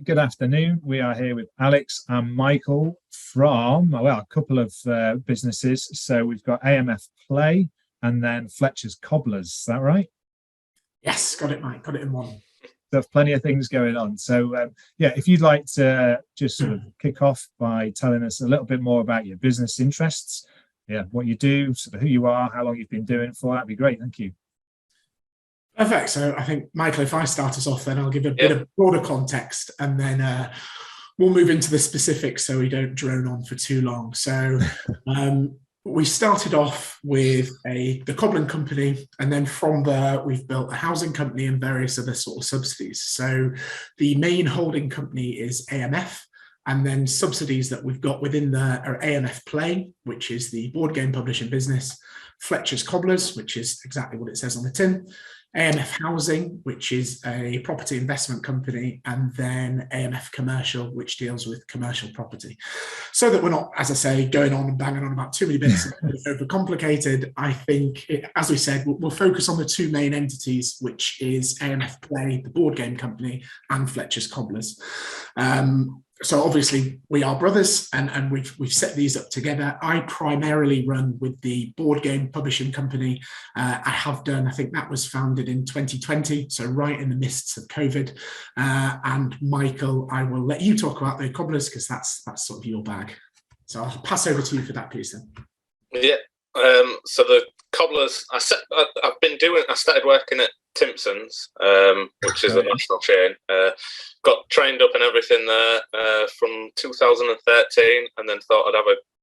good afternoon. We are here with Alex and Michael from, well, a couple of businesses. So we've got AMF Play and then Fletcher's Cobblers. Is that right? Yes, got it, Mike. Got it in one. There's plenty of things going on. So, yeah, if you'd like to just sort of kick off by telling us a little bit more about your business interests, yeah, what you do, sort of who you are, how long you've been doing it for, that'd be great. Thank you. Perfect. So I think, Michael, if I start us off, then I'll give a bit of broader context and then we'll move into the specifics so we don't drone on for too long. So we started off with the cobbling company, and then from there we've built a housing company and various other sort of subsidies. So the main holding company is AMF, and then subsidies that we've got within there are AMF Play, which is the board game publishing business, Fletcher's Cobblers, which is exactly what it says on the tin, AMF Housing, which is a property investment company, and then AMF Commercial, which deals with commercial property. So that we're not, as I say, going on and banging on about too many bits and overcomplicated, I think, as we said, we'll focus on the two main entities, which is AMF Play, the board game company, and Fletcher's Cobblers. So obviously we are brothers, and we've set these up together. I primarily run with the board game publishing company. I have done, I think that was founded in 2020, so right in the midst of COVID. And Michael, I will let you talk about the Cobblers because that's sort of your bag. So I'll pass over to you for that piece then. Yeah. So the Cobblers, I started working at Timpson's, which is a national chain. Got trained up and everything there from 2013, and then thought I'd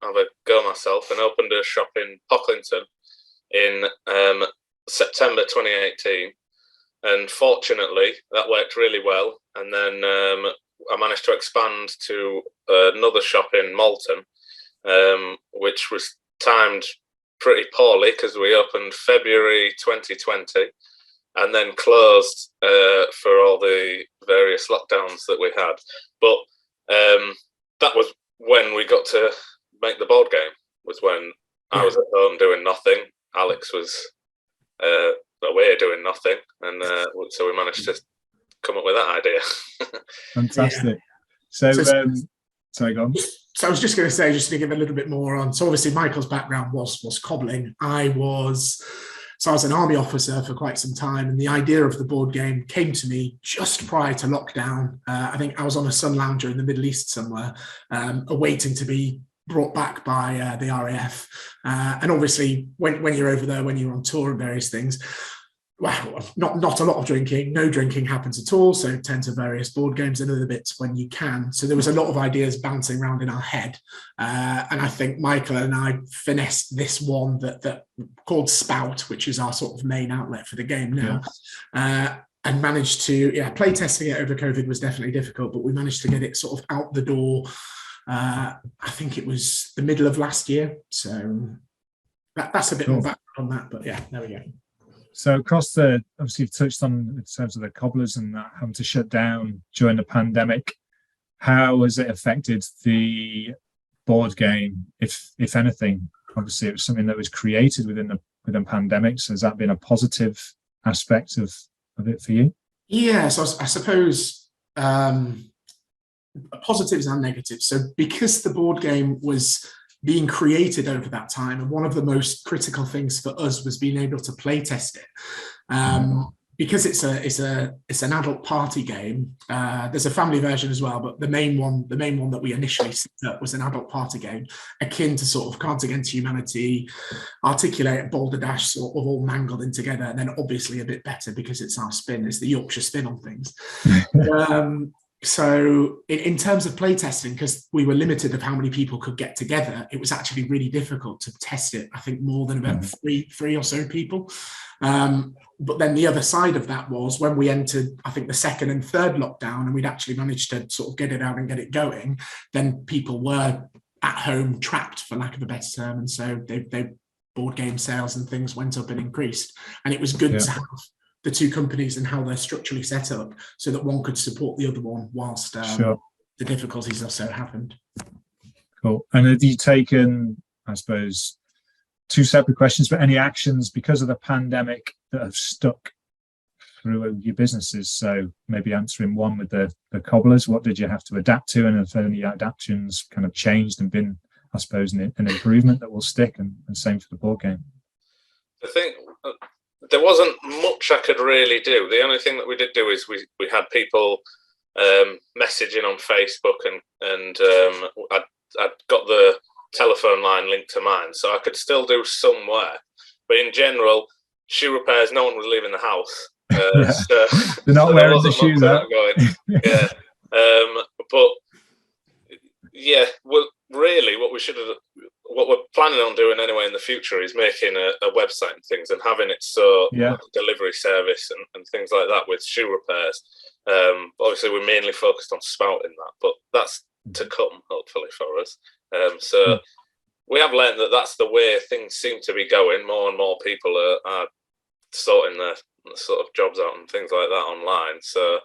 have a go myself, and opened a shop in Pocklington in September 2018. And fortunately, that worked really well. And then I managed to expand to another shop in Malton, which was timed pretty poorly because we opened February 2020 and then closed for all the various lockdowns that we had. But that was when we got to make the board game, was when I was at home doing nothing. Alex was away doing nothing. And so we managed to come up with that idea. Fantastic. So sorry, go on. So I was just going to say, just to give a little bit more on, so obviously Michael's background was cobbling. I was an army officer for quite some time, and the idea of the board game came to me just prior to lockdown. I think I was on a sun lounger in the Middle East somewhere, awaiting to be brought back by the RAF. And obviously, when you're over there, when you're on tour and various things, well, not a lot of drinking, no drinking happens at all. So tend to various board games and other bits when you can. So there was a lot of ideas bouncing around in our head. And I think Michael and I finessed this one that called Spout, which is our sort of main outlet for the game now. Yeah. And managed to, play testing it over COVID was definitely difficult, but we managed to get it sort of out the door. I think it was the middle of last year. So that's a bit more background on that, but yeah, there we go. So across the, obviously you've touched on in terms of the Cobblers and that having to shut down during the pandemic. How has it affected the board game, if anything? Obviously it was something that was created within pandemic. So has that been a positive aspect of it for you? Yeah, so I suppose positives and negatives. So because the board game was being created over that time, and one of the most critical things for us was being able to play test it. Because it's an adult party game. There's a family version as well, but the main one that we initially set up was an adult party game, akin to sort of Cards Against Humanity, Articulate, Boulder Dash, sort of all mangled in together, and then obviously a bit better because it's our spin, it's the Yorkshire spin on things. So in terms of playtesting, because we were limited of how many people could get together, it was actually really difficult to test it. I think more than about three or so people. But then the other side of that was when we entered, I think, the second and third lockdown, and we'd actually managed to sort of get it out and get it going, then people were at home trapped, for lack of a better term. And so they board game sales and things went up and increased. And it was good to have the two companies and how they're structurally set up so that one could support the other one whilst the difficulties also happened. Cool. And have you taken, I suppose, two separate questions, but any actions because of the pandemic that have stuck through your businesses. So maybe answering one with the Cobblers, what did you have to adapt to, and if any adaptations kind of changed and been, I suppose, an improvement that will stick, and same for the board game. I think there wasn't much I could really do. The only thing that we did do is we had people messaging on Facebook, and I'd got the telephone line linked to mine, so I could still do some work. But in general, shoe repairs, no one was leaving the house. So, they're not wearing the shoes out. Yeah. But yeah, well, really, what we're planning on doing anyway in the future is making a website and things, and having it like delivery service and things like that with shoe repairs. Obviously, we're mainly focused on spouting that, but that's to come, hopefully, for us. So we have learned that that's the way things seem to be going. More and more people are sorting their sort of jobs out and things like that online. So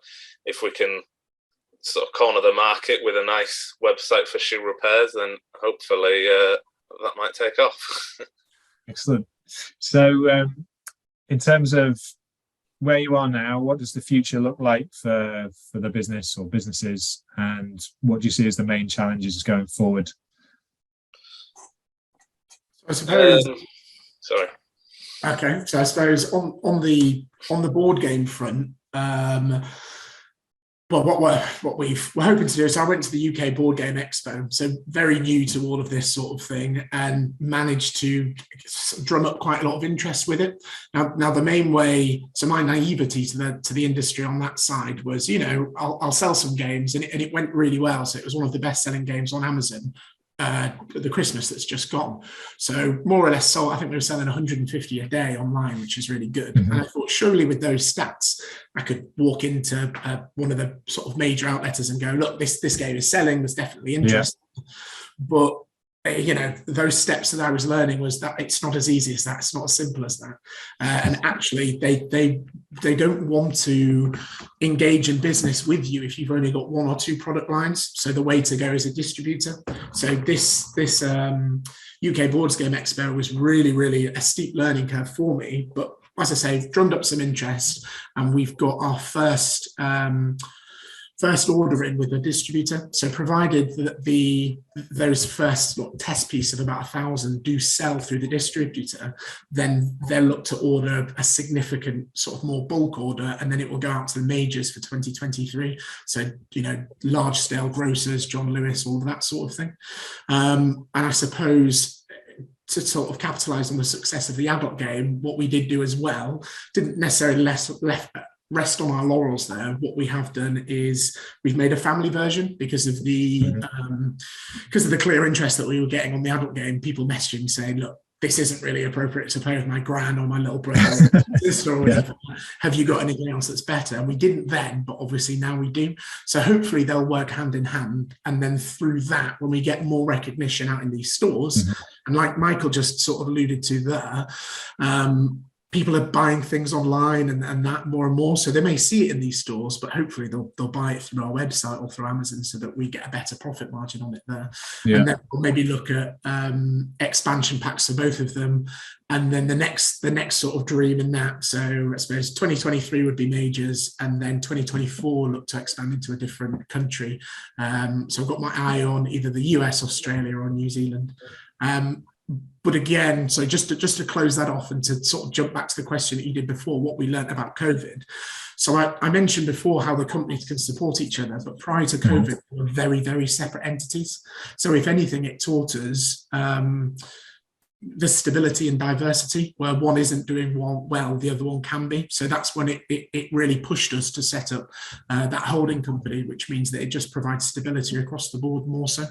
if we can sort of corner the market with a nice website for shoe repairs, then hopefully that might take off. Excellent. So in terms of where you are now, what does the future look like for the business or businesses, and what do you see as the main challenges going forward? I suppose. Sorry. Okay, so I suppose on the board game front, well, what we're hoping to do is I went to the UK Board Game Expo, so very new to all of this sort of thing, and managed to drum up quite a lot of interest with it. Now the main way, so my naivety to the industry on that side was, I'll sell some games, and it went really well. So it was one of the best-selling games on Amazon. The Christmas that's just gone. So more or less sold, I think we were selling 150 a day online, which is really good. Mm-hmm. And I thought surely with those stats, I could walk into one of the sort of major outletters and go, look, this game is selling, there's definitely interest. Yeah. But those steps that I was learning was that it's not as easy as that. It's not as simple as that. And actually, they don't want to engage in business with you if you've only got one or two product lines. So the way to go is a distributor. So this UK Boards Game Expo was really, really a steep learning curve for me. But as I say, drummed up some interest, and we've got our first order in with a distributor. So provided that those first test piece of about 1,000 do sell through the distributor, then they'll look to order a significant sort of more bulk order, and then it will go out to the majors for 2023. So, large scale grocers, John Lewis, all of that sort of thing. And I suppose to sort of capitalize on the success of the adult game, what we did do as well, didn't necessarily rest on our laurels there. What we have done is we've made a family version because of the clear interest that we were getting on the adult game. People messaging saying, look, this isn't really appropriate to play with my gran or my little brother or sister or whatever. Have you got anything else that's better? And we didn't then, but obviously now we do. So hopefully they'll work hand in hand. And then through that, when we get more recognition out in these stores, and like Michael just sort of alluded to there, people are buying things online and that more and more. So they may see it in these stores, but hopefully they'll buy it through our website or through Amazon so that we get a better profit margin on it there. Yeah. And then we'll maybe look at expansion packs for both of them. And then the next sort of dream in that. So I suppose 2023 would be majors, and then 2024 look to expand into a different country. So I've got my eye on either the US, Australia, or New Zealand. But again, so just to close that off and to sort of jump back to the question that you did before, what we learned about COVID. So I mentioned before how the companies can support each other, but prior to COVID, they were very, very separate entities. So if anything, it taught us the stability and diversity, where one isn't doing well, the other one can be. So that's when it really pushed us to set up that holding company, which means that it just provides stability across the board more so.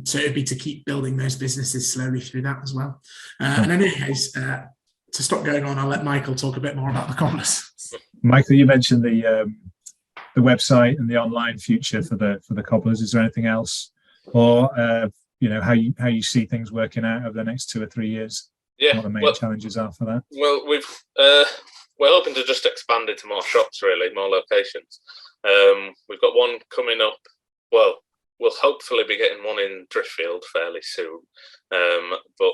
So it'd be to keep building those businesses slowly through that as well. And in any case, to stop going on, I'll let Michael talk a bit more about the Cobblers. Michael, you mentioned the website and the online future for the Cobblers. Is there anything else, or how you see things working out over the next 2 or 3 years? Yeah, what the main challenges are for that? Well, we're hoping to just expand into more shops, really, more locations. We've got one coming up. Well, we'll hopefully be getting one in Driffield fairly soon. But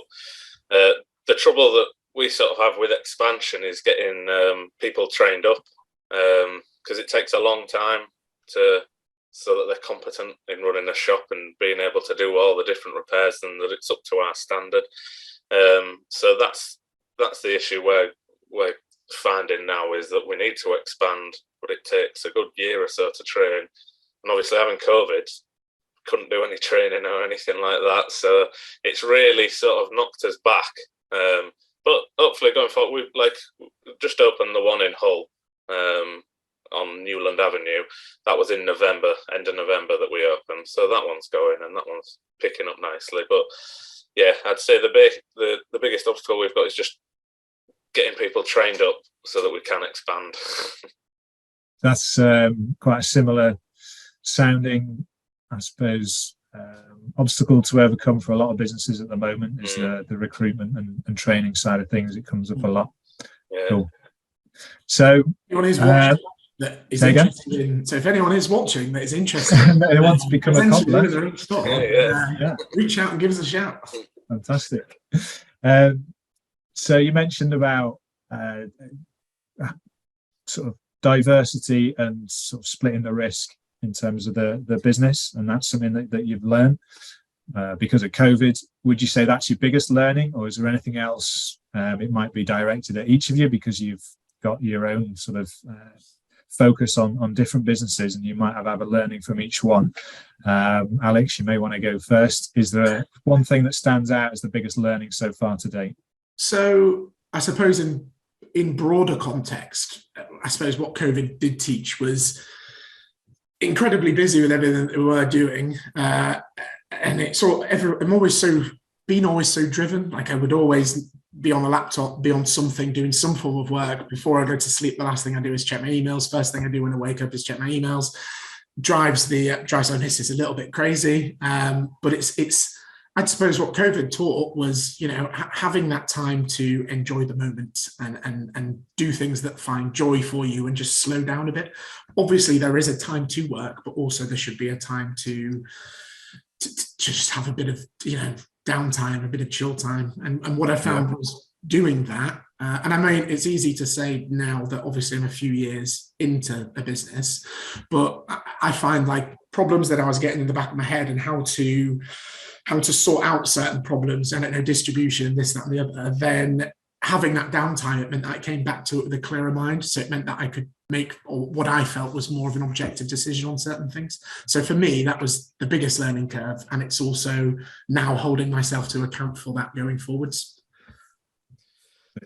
the trouble that we sort of have with expansion is getting people trained up, because it takes a long time so that they're competent in running a shop and being able to do all the different repairs and that it's up to our standard. So that's the issue we're finding now, is that we need to expand, but it takes a good year or so to train. And obviously having COVID, couldn't do any training or anything like that. So it's really sort of knocked us back. But hopefully going forward, we've just opened the one in Hull on Newland Avenue. That was in November, end of November that we opened. So that one's going and that one's picking up nicely. But yeah, I'd say the biggest obstacle we've got is just getting people trained up so that we can expand. That's quite a similar sounding, I suppose, obstacle to overcome for a lot of businesses at the moment is the recruitment and training side of things. It comes up a lot. Yeah. Cool. So anyone is watching that is interested in, so if anyone is watching that is interested they want to become a cobbler, reach out and give us a shout. Fantastic. So you mentioned about sort of diversity and sort of splitting the risk in terms of the business, and that's something that you've learned because of COVID. Would you say that's your biggest learning, or is there anything else it might be directed at each of you because you've got your own sort of focus on different businesses and you might have a learning from each one? Alex, you may want to go first. Is there one thing that stands out as the biggest learning so far to date? So I suppose in broader context, I suppose what COVID did teach was incredibly busy with everything that we were doing, and it's all. I'm always so driven. Like I would always be on a laptop, be on something, doing some form of work. Before I go to sleep, the last thing I do is check my emails. First thing I do when I wake up is check my emails. Drives home missus a little bit crazy, but it's. I suppose what COVID taught was, having that time to enjoy the moment and do things that find joy for you and just slow down a bit. Obviously, there is a time to work, but also there should be a time to just have a bit of, downtime, a bit of chill time. And what I found was doing that. And I mean, it's easy to say now that obviously I'm a few years into a business, but I find like problems that I was getting in the back of my head and how to sort out certain problems, I don't know, distribution, this, that, and the other, then having that downtime, it meant that I came back to it with a clearer mind. So it meant that I could make what I felt was more of an objective decision on certain things. So for me, that was the biggest learning curve. And it's also now holding myself to account for that going forwards.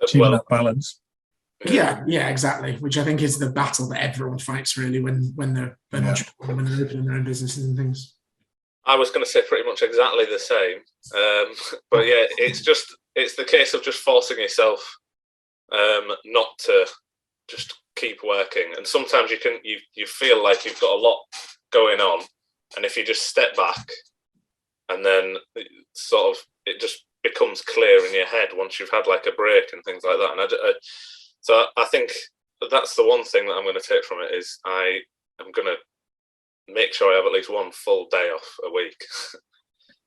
Achieving that balance. Yeah, exactly. Which I think is the battle that everyone fights really when they're an entrepreneur, when they're opening their own businesses and things. I was going to say pretty much exactly the same, but yeah, it's the case of just forcing yourself not to just keep working. And sometimes you feel like you've got a lot going on, and if you just step back, and then sort of it just becomes clear in your head once you've had like a break and things like that. And so I think that's the one thing that I'm going to take from it is I am going to make sure I have at least one full day off a week.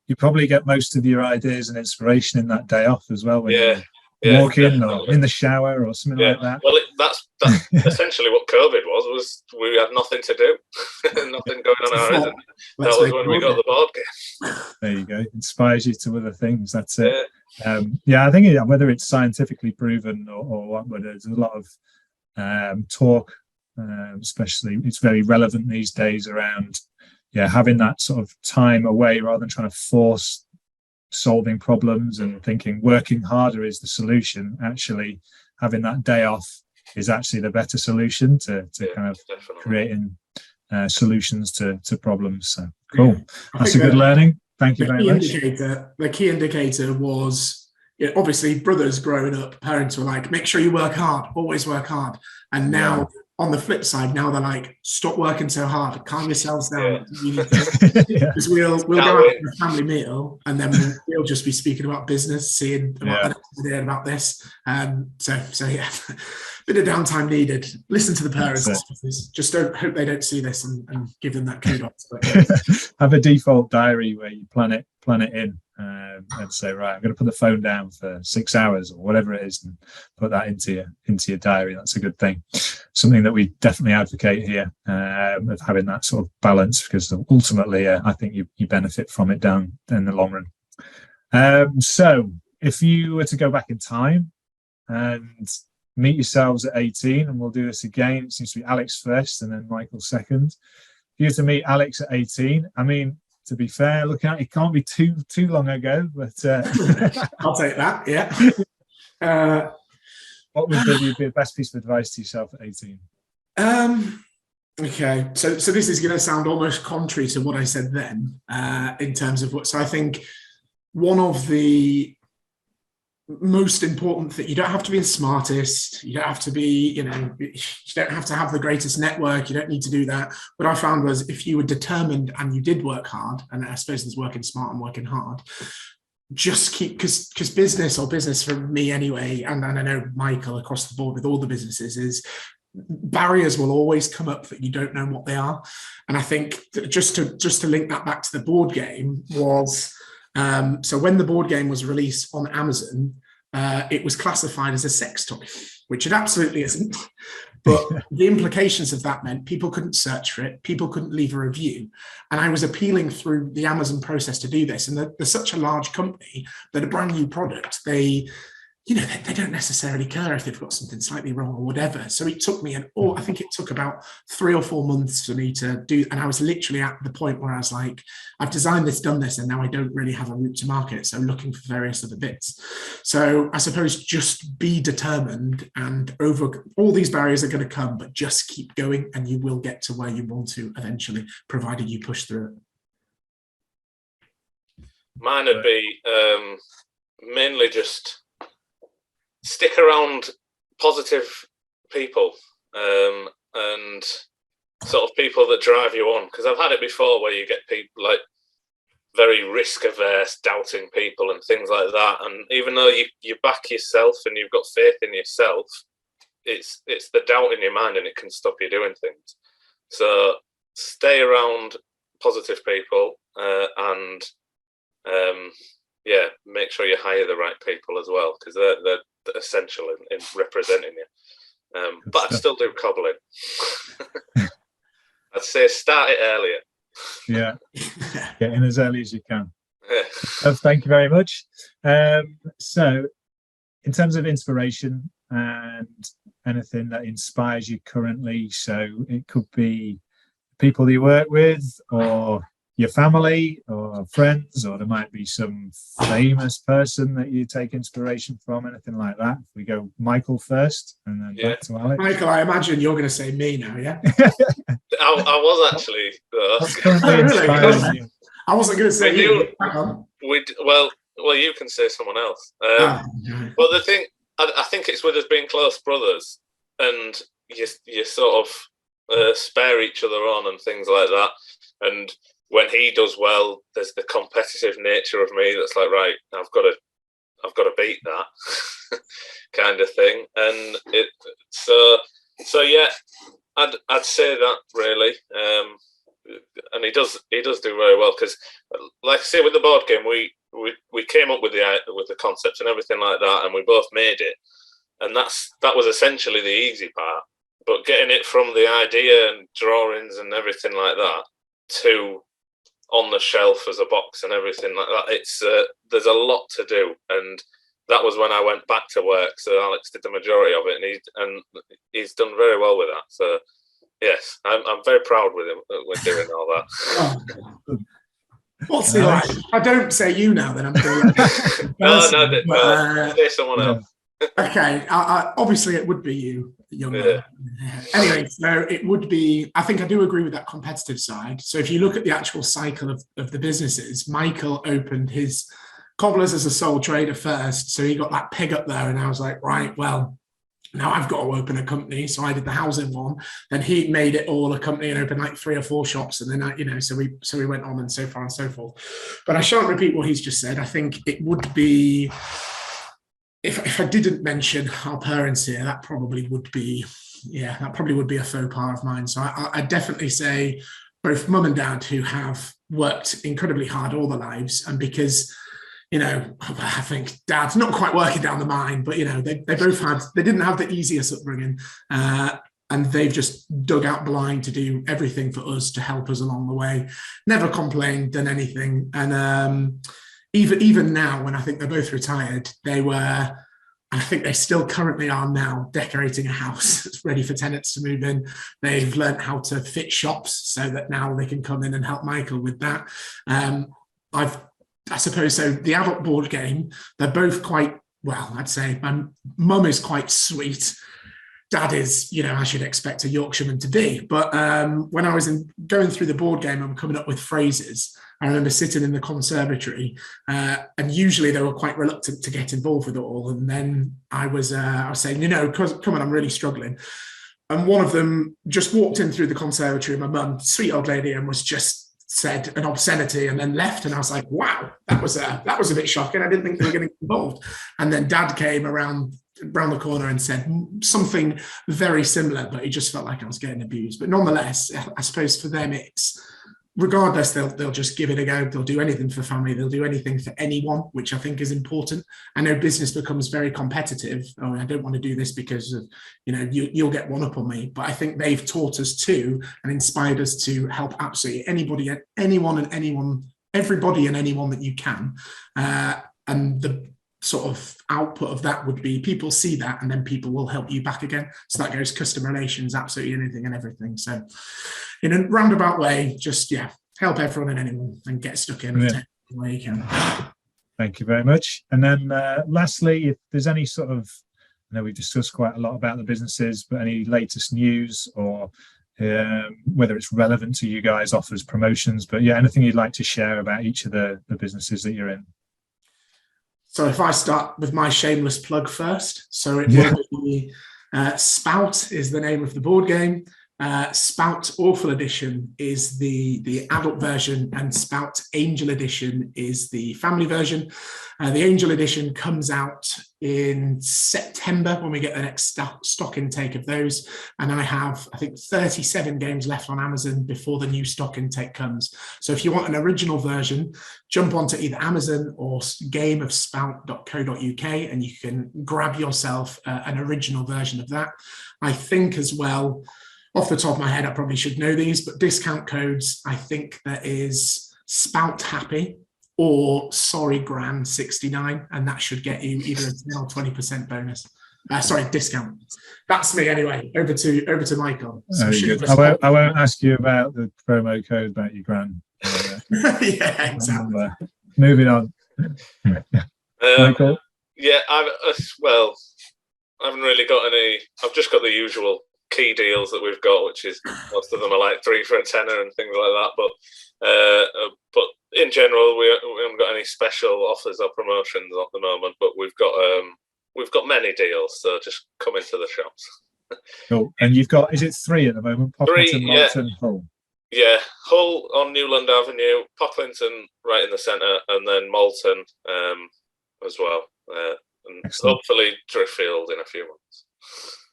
You probably get most of your ideas and inspiration in that day off as well. When you walk in or in the shower or something like that. Well, that's essentially what COVID was we had nothing to do, nothing going on our end. That was when we got the board game. There you go. Inspires you to other things. That's it. I think whether it's scientifically proven or what, but there's a lot of talk. Especially it's very relevant these days around having that sort of time away rather than trying to force solving problems and thinking working harder is the solution. Actually having that day off is actually the better solution to kind of creating solutions to problems. So cool. That's a good learning. Thank you very much. The key indicator was obviously brothers growing up, parents were like, make sure you work hard, always work hard. And now on the flip side, now they're like, stop working so hard, calm yourselves down. Because we'll go out for a family meal and then we'll just be speaking about business, seeing about this. So yeah, bit of downtime needed. Listen to the parents. Just hope they don't see this and give them that kudos. Have a default diary where you plan it in. and say, right, I'm going to put the phone down for 6 hours or whatever it is, and put that into your diary. That's a good thing. Something that we definitely advocate here, of having that sort of balance, because ultimately, I think you benefit from it down in the long run. So if you were to go back in time and meet yourselves at 18, and we'll do this again. It seems to be Alex first and then Michael second. If you were to meet Alex at 18, I mean, to be fair, looking at it, can't be too long ago, but I'll take that. Yeah. What would be the best piece of advice to yourself at 18? Okay, so this is going to sound almost contrary to what I said then, in terms of what. So I think one of the most important thing, you don't have to be the smartest, you don't have to be, you don't have to have the greatest network, you don't need to do that. What I found was, if you were determined and you did work hard, and I suppose there's working smart and working hard, just keep, because business for me anyway, and I know Michael across the board with all the businesses, is barriers will always come up that you don't know what they are. And I think that just to link that back to the board game was, so when the board game was released on Amazon, it was classified as a sex toy, which it absolutely isn't. But the implications of that meant people couldn't search for it, people couldn't leave a review. And I was appealing through the Amazon process to do this. And they're such a large company that a brand new product, they don't necessarily care if they've got something slightly wrong or whatever. So it took me I think it took about 3 or 4 months for me to do. And I was literally at the point where I was like, I've designed this, done this, and now I don't really have a route to market. So looking for various other bits. So I suppose just be determined, and over all these barriers are going to come, but just keep going and you will get to where you want to eventually, provided you push through it. Mine would be mainly just stick around positive people, and sort of people that drive you on. Because I've had it before where you get people like very risk averse, doubting people and things like that. And even though you back yourself and you've got faith in yourself, it's the doubt in your mind, and it can stop you doing things. So stay around positive people, and make sure you hire the right people as well, because they're essential in representing you. But I'd still do cobbling. I'd say start it earlier. Yeah, get in as early as you can. Yeah. Thank you very much. So in terms of inspiration and anything that inspires you currently, so it could be people you work with, or your family, or friends, or there might be some famous person that you take inspiration from, anything like that. If we go Michael first and then back to Alex. Michael, I imagine you're going to say me now, yeah? I was actually. What's currently inspiring you? I wasn't going to say you. Well, you can say someone else. Well, the thing, I think it's with us being close brothers, and you sort of spare each other on and things like that. And when he does well, there's the competitive nature of me that's like, right, I've got to beat that kind of thing. And yeah, I'd say that really. And he does do very well, because, like I say, with the board game, we came up with the concept and everything like that, and we both made it, and that was essentially the easy part. But getting it from the idea and drawings and everything like that to on the shelf as a box and everything like that, it's there's a lot to do, and that was when I went back to work. So Alex did the majority of it, and he's done very well with that. So yes, I'm very proud with him with doing all that. What's he like? I don't say you now. Then I'm doing no, say someone else. Okay, obviously it would be you, young man. Anyway, so it would be, I think I do agree with that competitive side. So if you look at the actual cycle of the businesses, Michael opened his Cobblers as a sole trader first. So he got that peg up there, and I was like, right, well, now I've got to open a company. So I did the housing one. Then he made it all a company and opened like 3 or 4 shops. And then, so we went on and so far and so forth. But I shan't repeat what he's just said. I think it would be, if I didn't mention our parents here, that probably would be a faux pas of mine. So I definitely say both mum and dad, who have worked incredibly hard all their lives, and because you know, I think Dad's not quite working down the mine, but, you know, they didn't have the easiest upbringing. And they've just dug out blind to do everything for us, to help us along the way. Never complained, done anything. And even now, when I think they're both retired, they were, I think they still currently are now, decorating a house ready for tenants to move in. They've learned how to fit shops so that now they can come in and help Michael with that. I suppose so. The adult board game, they're both quite, well, I'd say my mum is quite sweet. Dad is, you know, as you'd expect a Yorkshireman to be. But when I was going through the board game and coming up with phrases, I remember sitting in the conservatory, and usually they were quite reluctant to get involved with it all. And then I was saying, you know, come on, I'm really struggling. And one of them just walked in through the conservatory, my mum, sweet old lady, and was just said an obscenity and then left. And I was like, wow, that was a bit shocking. I didn't think they were getting involved. And then Dad came around the corner and said something very similar, but he just felt like I was getting abused. But nonetheless, I suppose for them, it's regardless, they'll just give it a go. They'll do anything for family. They'll do anything for anyone, which I think is important. I know business becomes very competitive. Oh, I don't want to do this because of, you know, you'll get one up on me. But I think they've taught us to and inspired us to help absolutely anybody, everybody and anyone that you can. And the sort of output of that would be people see that and then people will help you back again. So that goes customer relations, absolutely anything and everything. So in a roundabout way, just, yeah, help everyone and anyone and get stuck in where you can. Thank you very much. And then lastly, if there's any sort of, I know we've discussed quite a lot about the businesses, but any latest news or whether it's relevant to you guys, offers, promotions, but yeah, anything you'd like to share about each of the businesses that you're in? So if I start with my shameless plug first, so it will be Spout is the name of the board game. Spout Awful Edition is the adult version, and Spout Angel Edition is the family version. The Angel Edition comes out in September when we get the next stock intake of those. And I have, I think, 37 games left on Amazon before the new stock intake comes. So if you want an original version, jump onto either Amazon or gameofspout.co.uk and you can grab yourself an original version of that. I think as well, off the top of my head, I probably should know these, but discount codes, I think there is Spout Happy or Sorry Gran 69, and that should get you either a 10 or 20% bonus. Discount. That's me anyway. Over to Michael. I won't ask you about the promo code about your Gran. Yeah, exactly. Moving on. Michael? Yeah, I haven't really got any. I've just got the usual key deals that we've got, which is most of them are like 3 for a tenner and things like that. But in general, we haven't got any special offers or promotions at the moment. But we've got many deals, so just come into the shops. Cool. And you've got, is it 3 at the moment? Pocklington, Malton, Hull. Yeah, Hull on Newland Avenue, Pocklington right in the centre, and then Malton as well. And excellent. Hopefully Driffield in a few months.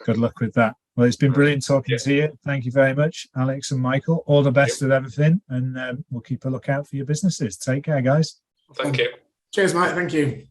Good luck with that. Well, it's been brilliant talking to you. Thank you very much, Alex and Michael. All the best with everything, and we'll keep a lookout for your businesses. Take care, guys. Thank you. Cheers, mate. Thank you.